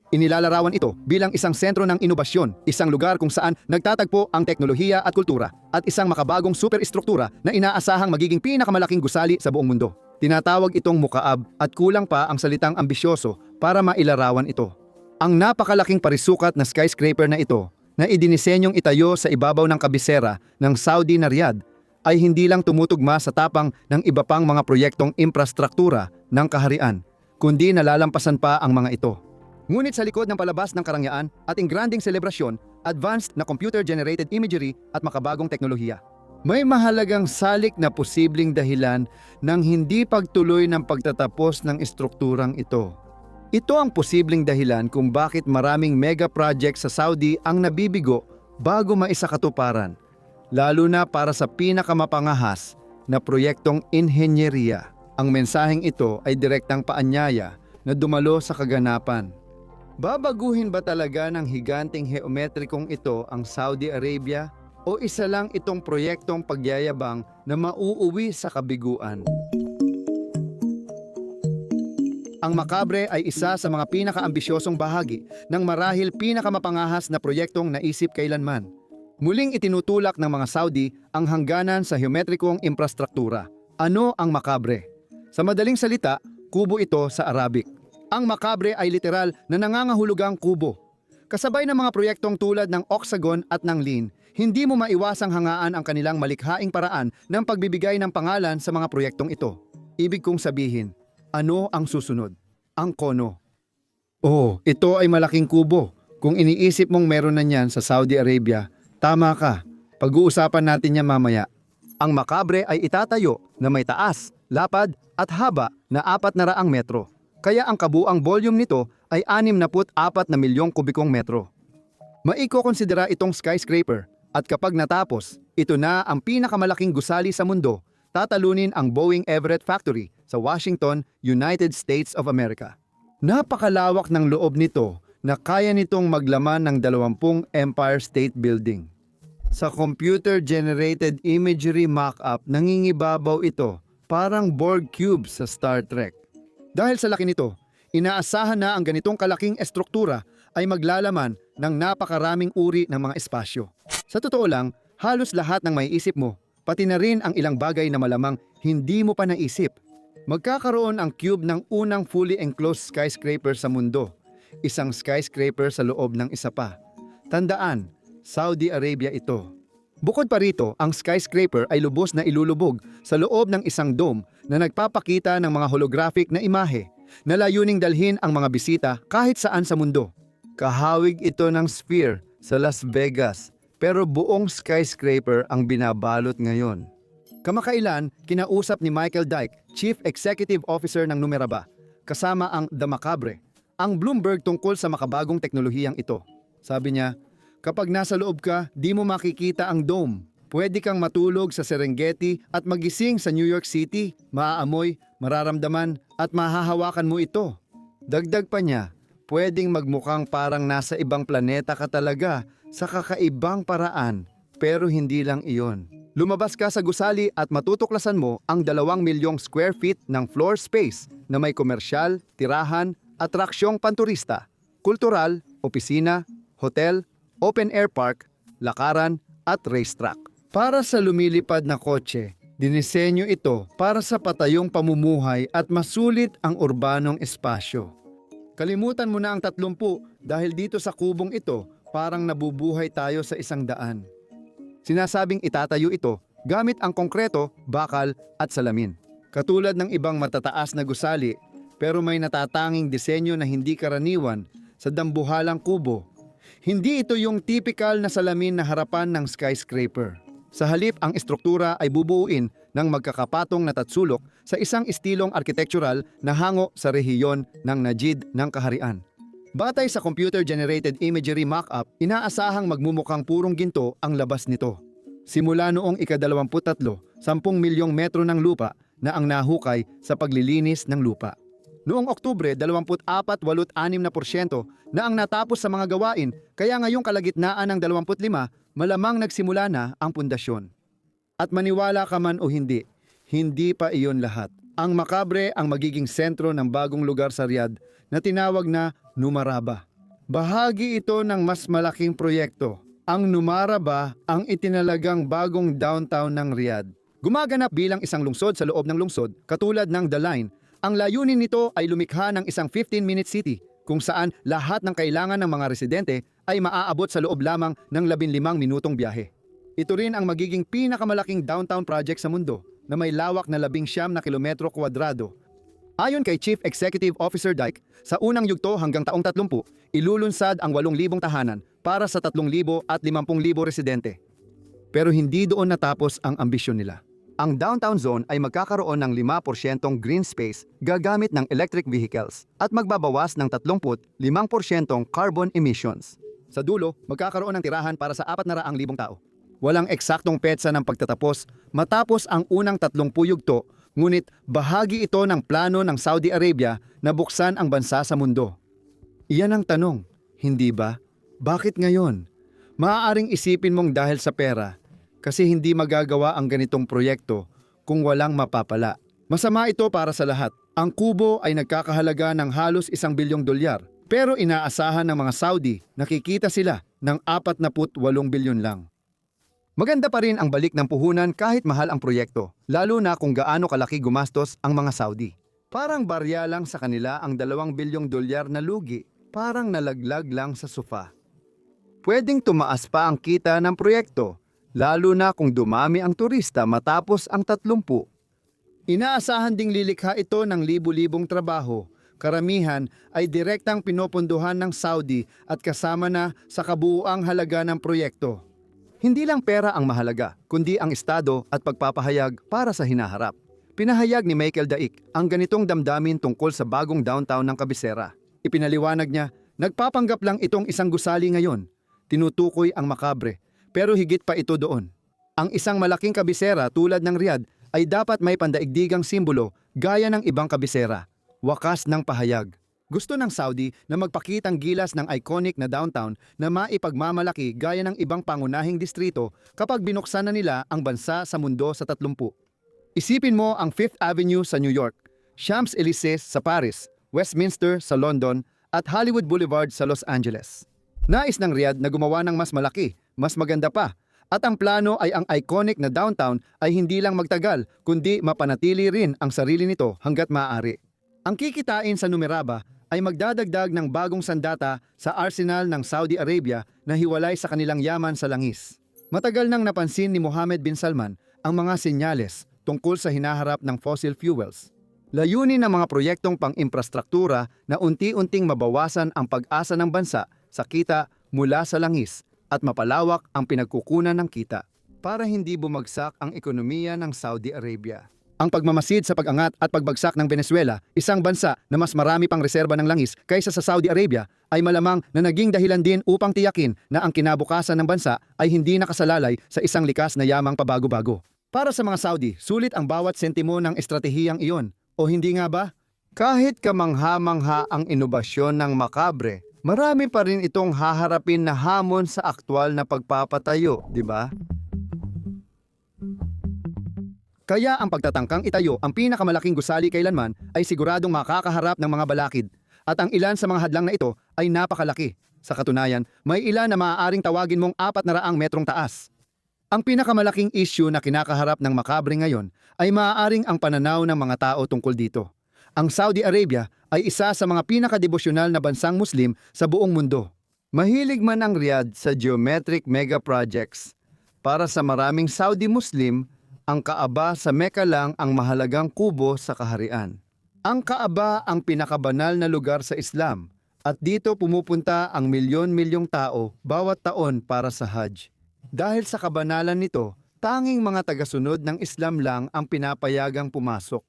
Inilalarawan ito bilang isang sentro ng inobasyon, isang lugar kung saan nagtatagpo ang teknolohiya at kultura, at isang makabagong superestruktura na inaasahang magiging pinakamalaking gusali sa buong mundo. Tinatawag itong mukaab at kulang pa ang salitang ambisyoso para mailarawan ito. Ang napakalaking parisukat na skyscraper na ito, na idinisenyong itayo sa ibabaw ng kabisera ng Saudi na Riyadh, ay hindi lang tumutugma sa tapang ng iba pang mga proyektong infrastruktura ng kaharian, kundi nalalampasan pa ang mga ito. Ngunit sa likod ng palabas ng karangyaan at ingranding selebrasyon, advanced na computer-generated imagery at makabagong teknolohiya, may mahalagang salik na posibleng dahilan ng hindi pagtuloy ng pagtatapos ng estrukturang ito. Ito ang posibleng dahilan kung bakit maraming mega project sa Saudi ang nabibigo bago maisakatuparan, lalo na para sa pinakamapangahas na proyektong inhenyeriya. Ang mensaheng ito ay direktang paanyaya na dumalo sa kaganapan. Babaguhin ba talaga ng higanteng geometrikong ito ang Saudi Arabia o isa lang itong proyektong pagyayabang na mauuwi sa kabiguan? Ang Macabre ay isa sa mga pinakaambisyosong bahagi ng marahil pinakamapangahas na proyektong naisip kailanman. Muling itinutulak ng mga Saudi ang hangganan sa geometrikong infrastruktura. Ano ang Macabre? Sa madaling salita, kubo ito sa Arabic. Ang Macabre ay literal na nangangahulugang kubo. Kasabay ng mga proyektong tulad ng Octagon at ng Lean, hindi mo maiwasang hangaan ang kanilang malikhaing paraan ng pagbibigay ng pangalan sa mga proyektong ito. Ibig kong sabihin, ano ang susunod? Ang kono. Oh, ito ay malaking kubo. Kung iniisip mong meron na niyan sa Saudi Arabia, tama ka. Pag-uusapan natin yan mamaya. Ang Macabre ay itatayo na may taas, lapad at haba na 400 metro. Kaya ang kabuang volume nito ay 64 na milyong kubikong metro. Maiko-konsidera itong skyscraper at kapag natapos, ito na ang pinakamalaking gusali sa mundo, tatalunin ang Boeing Everett Factory sa Washington, United States of America. Napakalawak ng loob nito na kaya nitong maglaman ng 20 Empire State Building. Sa computer-generated imagery mock-up, nangingibabaw ito parang Borg cube sa Star Trek. Dahil sa laki nito, inaasahan na ang ganitong kalaking estruktura ay maglalaman ng napakaraming uri ng mga espasyo. Sa totoo lang, halos lahat ng maiisip mo, pati na rin ang ilang bagay na malamang hindi mo pa naisip. Magkakaroon ang cube ng unang fully enclosed skyscraper sa mundo, isang skyscraper sa loob ng isa pa. Tandaan, Saudi Arabia ito. Bukod pa rito, ang skyscraper ay lubos na ilulubog sa loob ng isang dome na nagpapakita ng mga holographic na imahe na layuning dalhin ang mga bisita kahit saan sa mundo. Kahawig ito ng Sphere sa Las Vegas, pero buong skyscraper ang binabalot ngayon. Kamakailan, kinausap ni Michael Dyke, Chief Executive Officer ng Numeraba, kasama ang The Macabre, ang Bloomberg tungkol sa makabagong teknolohiyang ito. Sabi niya, kapag nasa loob ka, di mo makikita ang dome. Pwede kang matulog sa Serengeti at magising sa New York City, maaamoy, mararamdaman at mahahawakan mo ito. Dagdag pa niya, pwedeng magmukhang parang nasa ibang planeta ka talaga sa kakaibang paraan, pero hindi lang iyon. Lumabas ka sa gusali at matutuklasan mo ang 2 milyong square feet ng floor space na may komersyal, tirahan, atraksyong panturista, kultural, opisina, hotel, open-air park, lakaran at racetrack. Para sa lumilipad na kotse, dinisenyo ito para sa patayong pamumuhay at masulit ang urbanong espasyo. Kalimutan mo na ang 30 dahil dito sa kubong ito parang nabubuhay tayo sa 100. Sinasabing itatayo ito gamit ang konkreto, bakal at salamin. Katulad ng ibang matataas na gusali, pero may natatanging disenyo na hindi karaniwan sa dambuhalang kubo. Hindi ito yung typical na salamin na harapan ng skyscraper. Sa halip, ang estruktura ay bubuuin ng magkakapatong na tatsulok sa isang estilong architectural na hango sa rehiyon ng Najd ng Kaharian. Batay sa computer-generated imagery mock-up, inaasahang magmumukhang purong ginto ang labas nito. Simula noong ika-23, 10 milyong metro ng lupa na ang nahukay sa paglilinis ng lupa. Noong Oktubre, 24.86% na ang natapos sa mga gawain, kaya ngayong kalagitnaan ng 25, malamang nagsimula na ang pundasyon. At maniwala ka man o hindi, hindi pa iyon lahat. Ang Macabre ang magiging sentro ng bagong lugar sa Riyadh na tinawag na Numaraba. Bahagi ito ng mas malaking proyekto. Ang Numaraba ang itinalagang bagong downtown ng Riyadh. Gumaganap bilang isang lungsod sa loob ng lungsod, katulad ng The Line. Ang layunin nito ay lumikha ng isang 15-minute city kung saan lahat ng kailangan ng mga residente ay maaabot sa loob lamang ng 15 minutong biyahe. Ito rin ang magiging pinakamalaking downtown project sa mundo na may lawak na 19 na kilometro kwadrado. Ayon kay Chief Executive Officer Dyke, sa unang yugto hanggang taong 30, ilulunsad ang 8,000 tahanan para sa 3,000 at 50,000 residente. Pero hindi doon natapos ang ambisyon nila. Ang downtown zone ay magkakaroon ng 5% green space gagamit ng electric vehicles at magbabawas ng 35% carbon emissions. Sa dulo, magkakaroon ng tirahan para sa 400,000 tao. Walang eksaktong petsa ng pagtatapos matapos ang unang 30 yugto, ngunit bahagi ito ng plano ng Saudi Arabia na buksan ang bansa sa mundo. Iyan ang tanong, hindi ba? Bakit ngayon? Maaaring isipin mong dahil sa pera, kasi hindi magagawa ang ganitong proyekto kung walang mapapala. Masama ito para sa lahat. Ang kubo ay nagkakahalaga ng halos $1 bilyon, pero inaasahan ng mga Saudi nakikita sila ng 48 bilyon lang. Maganda pa rin ang balik ng puhunan kahit mahal ang proyekto, lalo na kung gaano kalaki gumastos ang mga Saudi. Parang barya lang sa kanila ang $2 bilyong na lugi, parang nalaglag lang sa sofa. Pwedeng tumaas pa ang kita ng proyekto, lalo na kung dumami ang turista matapos ang 30. Inaasahan ding lilikha ito ng libu-libong trabaho. Karamihan ay direktang pinopondohan ng Saudi at kasama na sa kabuuang halaga ng proyekto. Hindi lang pera ang mahalaga, kundi ang estado at pagpapahayag para sa hinaharap. Pinahayag ni Michael Daik ang ganitong damdamin tungkol sa bagong downtown ng kabisera. Ipinaliwanag niya, nagpapanggap lang itong isang gusali ngayon. Tinutukoy ang makabre, pero higit pa ito doon. Ang isang malaking kabisera tulad ng Riyadh ay dapat may pandaigdigang simbolo gaya ng ibang kabisera. Wakas ng pahayag. Gusto ng Saudi na magpakitang gilas ng iconic na downtown na maipagmamalaki gaya ng ibang pangunahing distrito kapag binuksan na nila ang bansa sa mundo sa 30. Isipin mo ang Fifth Avenue sa New York, Champs-Élysées sa Paris, Westminster sa London at Hollywood Boulevard sa Los Angeles. Nais ng Riyadh na gumawa ng mas malaki, mas maganda pa, at ang plano ay ang iconic na downtown ay hindi lang magtagal kundi mapanatili rin ang sarili nito hanggat maaari. Ang kikitain sa Numaraba ay magdadagdag ng bagong sandata sa arsenal ng Saudi Arabia na hiwalay sa kanilang yaman sa langis. Matagal nang napansin ni Mohammed bin Salman ang mga senyales tungkol sa hinaharap ng fossil fuels. Layunin ng mga proyektong pang-imprastruktura na unti-unting mabawasan ang pag-asa ng bansa sa kita mula sa langis at mapalawak ang pinagkukunan ng kita para hindi bumagsak ang ekonomiya ng Saudi Arabia. Ang pagmamasid sa pag-angat at pagbagsak ng Venezuela, isang bansa na mas marami pang reserba ng langis kaysa sa Saudi Arabia, ay malamang na naging dahilan din upang tiyakin na ang kinabukasan ng bansa ay hindi nakasalalay sa isang likas na yamang pabago-bago. Para sa mga Saudi, sulit ang bawat sentimo ng estratehiyang iyon. O hindi nga ba? Kahit kamangha-mangha ang inobasyon ng makabre, marami pa rin itong haharapin na hamon sa aktwal na pagpapatayo, di ba? Kaya ang pagtatangkang itayo ang pinakamalaking gusali kailanman ay siguradong makakaharap ng mga balakid. At ang ilan sa mga hadlang na ito ay napakalaki. Sa katunayan, may ilan na maaaring tawagin mong 400 metrong taas. Ang pinakamalaking issue na kinakaharap ng makabre ngayon ay maaaring ang pananaw ng mga tao tungkol dito. Ang Saudi Arabia ay isa sa mga pinakadebosyonal na bansang Muslim sa buong mundo. Mahilig man ang Riyadh sa geometric mega projects. Para sa maraming Saudi Muslim, ang Kaaba sa Mecca lang ang mahalagang kubo sa kaharian. Ang Kaaba ang pinakabanal na lugar sa Islam at dito pumupunta ang milyon-milyong tao bawat taon para sa Hajj. Dahil sa kabanalan nito, tanging mga tagasunod ng Islam lang ang pinapayagang pumasok.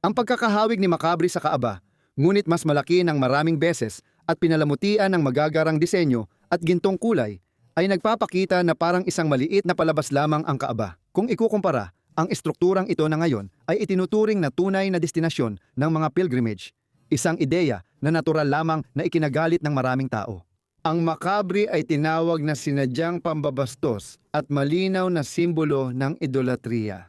Ang pagkakahawig ni Makabri sa Kaaba, ngunit mas malaki ng maraming beses at pinalamutian ng magagarang disenyo at gintong kulay, ay nagpapakita na parang isang maliit na palabas lamang ang Kaaba. Kung ikukumpara, ang estrukturang ito na ngayon ay itinuturing na tunay na destinasyon ng mga pilgrimage, isang ideya na natural lamang na ikinagalit ng maraming tao. Ang Makabri ay tinawag na sinadyang pambabastos at malinaw na simbolo ng idolatriya.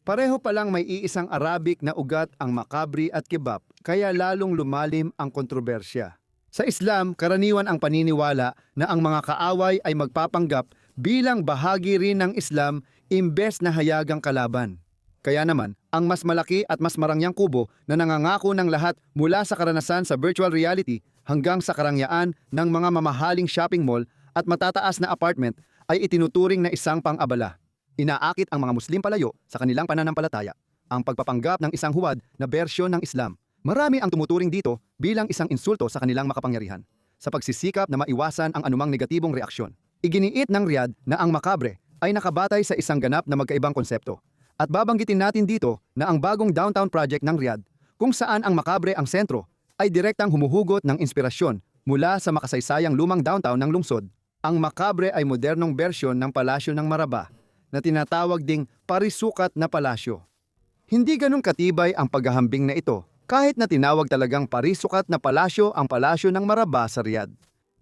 Pareho palang may iisang Arabic na ugat ang Makabri at Kebab, kaya lalong lumalim ang kontrobersya. Sa Islam, karaniwan ang paniniwala na ang mga kaaway ay magpapanggap bilang bahagi rin ng Islam imbes na hayagang kalaban. Kaya naman, ang mas malaki at mas marangyang kubo na nangangako ng lahat mula sa karanasan sa virtual reality hanggang sa karangyaan ng mga mamahaling shopping mall at matataas na apartment ay itinuturing na isang pang-abala. Inaakit ang mga Muslim palayo sa kanilang pananampalataya, ang pagpapanggap ng isang huwad na bersyon ng Islam. Marami ang tumuturing dito bilang isang insulto sa kanilang makapangyarihan, sa pagsisikap na maiwasan ang anumang negatibong reaksyon. Iginiit ng Riyadh na ang makabre ay nakabatay sa isang ganap na magkaibang konsepto. At babanggitin natin dito na ang bagong downtown project ng Riyadh, kung saan ang makabre ang sentro, ay direktang humuhugot ng inspirasyon mula sa makasaysayang lumang downtown ng lungsod. Ang makabre ay modernong bersyon ng palasyo ng Maraba na tinatawag ding parisukat na palasyo. Hindi ganun katibay ang paghahambing na ito kahit na tinawag talagang parisukat na palasyo ang palasyo ng Maraba sa Riyadh.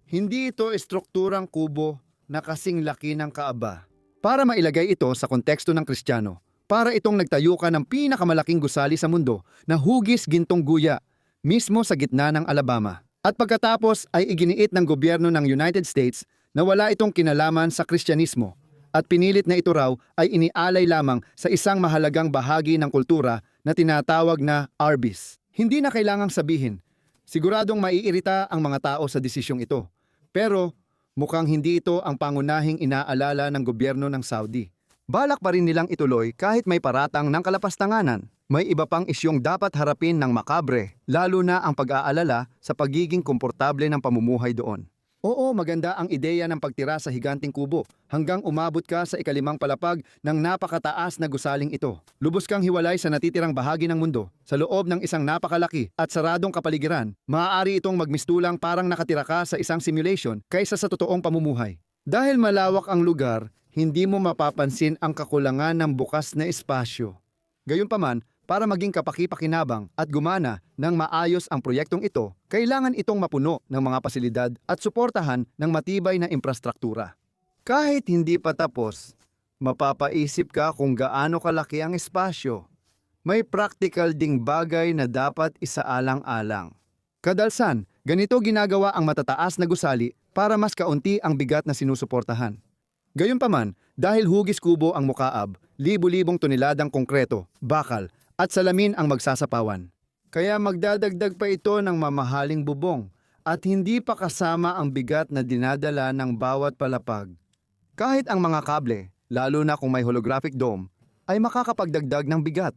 Hindi ito estrukturang kubo na kasing laki ng Kaaba. Para mailagay ito sa konteksto ng Kristiyano, para itong nagtayukan ng pinakamalaking gusali sa mundo na hugis gintong guya, mismo sa gitna ng Alabama. At pagkatapos ay iginiit ng gobyerno ng United States na wala itong kinalaman sa Kristyanismo at pinilit na ito raw ay inialay lamang sa isang mahalagang bahagi ng kultura na tinatawag na Arbis. Hindi na kailangang sabihin, siguradong maiirita ang mga tao sa desisyong ito. Pero mukhang hindi ito ang pangunahing inaalala ng gobyerno ng Saudi. Balak pa rin nilang ituloy kahit may paratang ng kalapastanganan. May iba pang isyong dapat harapin ng makabre, lalo na ang pag-aalala sa pagiging komportable ng pamumuhay doon. Oo, maganda ang ideya ng pagtira sa higanting kubo hanggang umabot ka sa ikalimang palapag ng napakataas na gusaling ito. Lubos kang hiwalay sa natitirang bahagi ng mundo. Sa loob ng isang napakalaki at saradong kapaligiran, maaari itong magmistulang parang nakatira ka sa isang simulation kaysa sa totoong pamumuhay. Dahil malawak ang lugar, hindi mo mapapansin ang kakulangan ng bukas na espasyo. Gayunpaman, para maging kapaki-pakinabang at gumana ng maayos ang proyektong ito, kailangan itong mapuno ng mga pasilidad at suportahan ng matibay na infrastruktura. Kahit hindi pa tapos, mapapaisip ka kung gaano kalaki ang espasyo. May practical ding bagay na dapat isaalang-alang. Kadalsan, ganito ginagawa ang matataas na gusali para mas kaunti ang bigat na sinusuportahan. Gayunpaman, dahil hugis kubo ang mukaab, libu-libong toneladang konkreto, bakal, at salamin ang magsasapawan. Kaya magdadagdag pa ito ng mamahaling bubong at hindi pa kasama ang bigat na dinadala ng bawat palapag. Kahit ang mga kable, lalo na kung may holographic dome, ay makakapagdagdag ng bigat.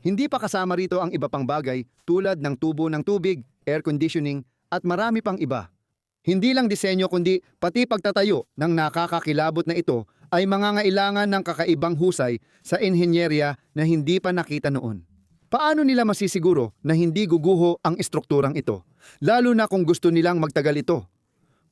Hindi pa kasama rito ang iba pang bagay tulad ng tubo ng tubig, air conditioning at marami pang iba. Hindi lang disenyo kundi pati pagtatayo ng nakakakilabot na ito ay mangangailangan ng kakaibang husay sa inhenyerya na hindi pa nakita noon. Paano nila masisiguro na hindi guguho ang estrukturang ito, lalo na kung gusto nilang magtagal ito?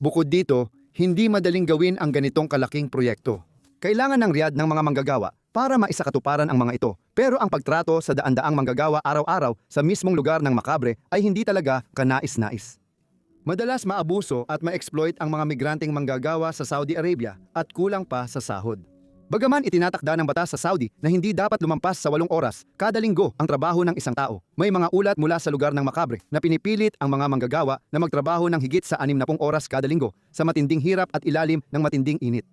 Bukod dito, hindi madaling gawin ang ganitong kalaking proyekto. Kailangan ng Riyadh ng mga manggagawa para maisakatuparan ang mga ito, pero ang pagtrato sa daan-daang manggagawa araw-araw sa mismong lugar ng makabre ay hindi talaga kanais-nais. Madalas maabuso at ma-exploit ang mga migranteng manggagawa sa Saudi Arabia at kulang pa sa sahod. Bagaman itinatakda ng batas sa Saudi na hindi dapat lumampas sa 8 oras kada linggo ang trabaho ng isang tao, may mga ulat mula sa lugar ng makabre na pinipilit ang mga manggagawa na magtrabaho ng higit sa 60 oras kada linggo sa matinding hirap at ilalim ng matinding init.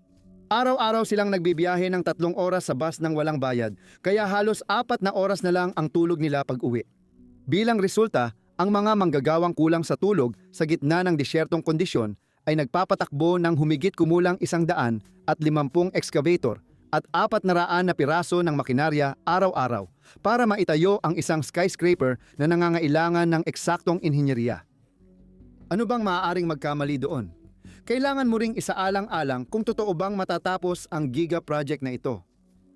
Araw-araw silang nagbibiyahe ng 3 oras sa bus ng walang bayad, kaya halos 4 na oras na lang ang tulog nila pag-uwi. Bilang resulta, ang mga manggagawang kulang sa tulog sa gitna ng disyertong kondisyon ay nagpapatakbo ng humigit kumulang 150 excavator at 400 na piraso ng makinarya araw-araw para maitayo ang isang skyscraper na nangangailangan ng eksaktong inhenyeriya. Ano bang maaaring magkamali doon? Kailangan mo ring isaalang-alang kung totoo bang matatapos ang giga project na ito.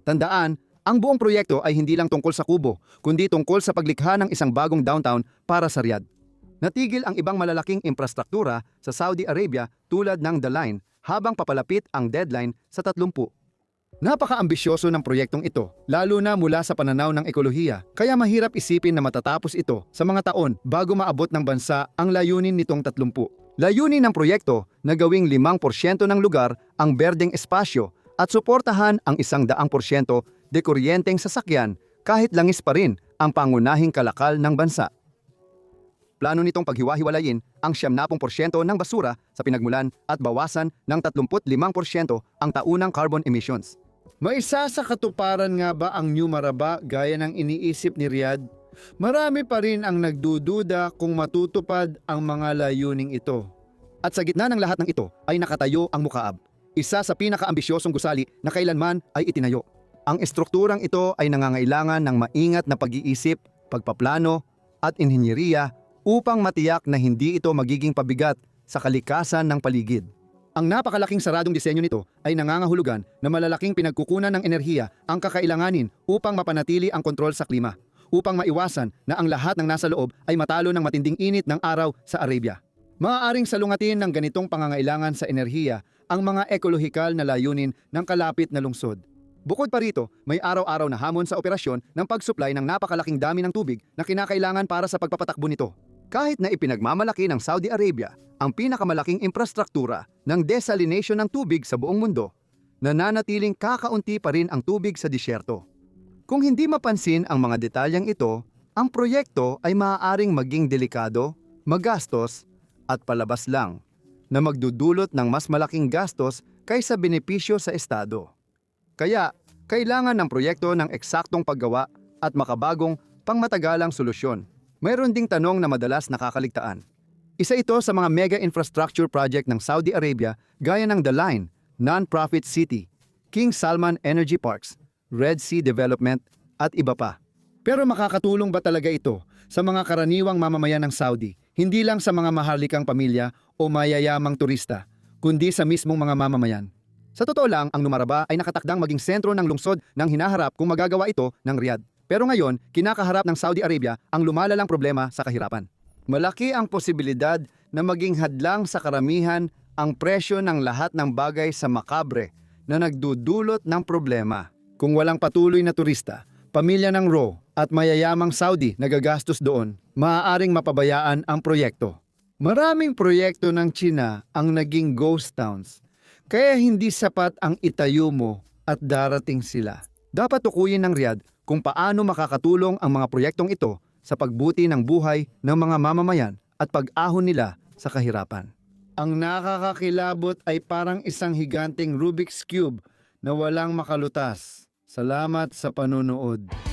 Tandaan, ang buong proyekto ay hindi lang tungkol sa kubo, kundi tungkol sa paglikha ng isang bagong downtown para sa Riyadh. Natigil ang ibang malalaking infrastruktura sa Saudi Arabia tulad ng The Line habang papalapit ang deadline sa 30. Napaka-ambisyoso ng proyektong ito, lalo na mula sa pananaw ng ekolohiya, kaya mahirap isipin na matatapos ito sa mga taon bago maabot ng bansa ang layunin nitong 30. Layunin ng proyekto na gawing 5% ng lugar ang berdeng espasyo at suportahan ang 100% de kuryenteng sasakyan kahit langis pa rin ang pangunahing kalakal ng bansa. plano nitong paghiwa-hiwalayin ang 70% ng basura sa pinagmulan at bawasan ng 35% ang taunang carbon emissions. Maisa sa katuparan nga ba ang New Maraba gaya ng iniisip ni Riyadh? Marami pa rin ang nagdududa kung matutupad ang mga layuning ito. At sa gitna ng lahat ng ito ay nakatayo ang Mukaab, isa sa pinakaambisyosong gusali na kailanman ay itinayo. Ang estrukturang ito ay nangangailangan ng maingat na pag-iisip, pagpaplano at inhinyeriya upang matiyak na hindi ito magiging pabigat sa kalikasan ng paligid. Ang napakalaking saradong disenyo nito ay nangangahulugan na malalaking pinagkukunan ng enerhiya ang kakailanganin upang mapanatili ang kontrol sa klima, upang maiwasan na ang lahat ng nasa loob ay matalo ng matinding init ng araw sa Arabia. Maaaring salungatin ng ganitong pangangailangan sa enerhiya ang mga ekolohikal na layunin ng kalapit na lungsod. Bukod pa rito, may araw-araw na hamon sa operasyon ng pagsuplay ng napakalaking dami ng tubig na kinakailangan para sa pagpapatakbo nito. Kahit na ipinagmamalaki ng Saudi Arabia ang pinakamalaking infrastruktura ng desalination ng tubig sa buong mundo, nananatiling kakaunti pa rin ang tubig sa disyerto. Kung hindi mapansin ang mga detalyeng ito, ang proyekto ay maaaring maging delikado, magastos, at palabas lang, na magdudulot ng mas malaking gastos kaysa benepisyo sa estado. Kaya, kailangan ng proyekto ng eksaktong paggawa at makabagong pangmatagalang solusyon. Mayroon ding tanong na madalas nakakaligtaan. Isa ito sa mga mega infrastructure project ng Saudi Arabia gaya ng The Line, Non-Profit City, King Salman Energy Parks, Red Sea Development, at iba pa. Pero makakatulong ba talaga ito sa mga karaniwang mamamayan ng Saudi, hindi lang sa mga maharlikang pamilya o mayayamang turista, kundi sa mismong mga mamamayan? Sa totoo lang, ang Numaraba ay nakatakdang maging sentro ng lungsod ng hinaharap kung magagawa ito ng Riyadh. Pero ngayon, kinakaharap ng Saudi Arabia ang lumalalang problema sa kahirapan. Malaki ang posibilidad na maging hadlang sa karamihan ang presyo ng lahat ng bagay sa Makabre na nagdudulot ng problema. Kung walang patuloy na turista, pamilya ng Roh at mayayamang Saudi na gagastos doon, maaaring mapabayaan ang proyekto. Maraming proyekto ng China ang naging ghost towns, kaya hindi sapat ang itayo mo at darating sila. Dapat tukuyin ng Riyadh kung paano makakatulong ang mga proyektong ito sa pagbuti ng buhay ng mga mamamayan at pag-ahon nila sa kahirapan. Ang nakakakilabot ay parang isang higanting Rubik's Cube na walang makalutas. Salamat sa panunood.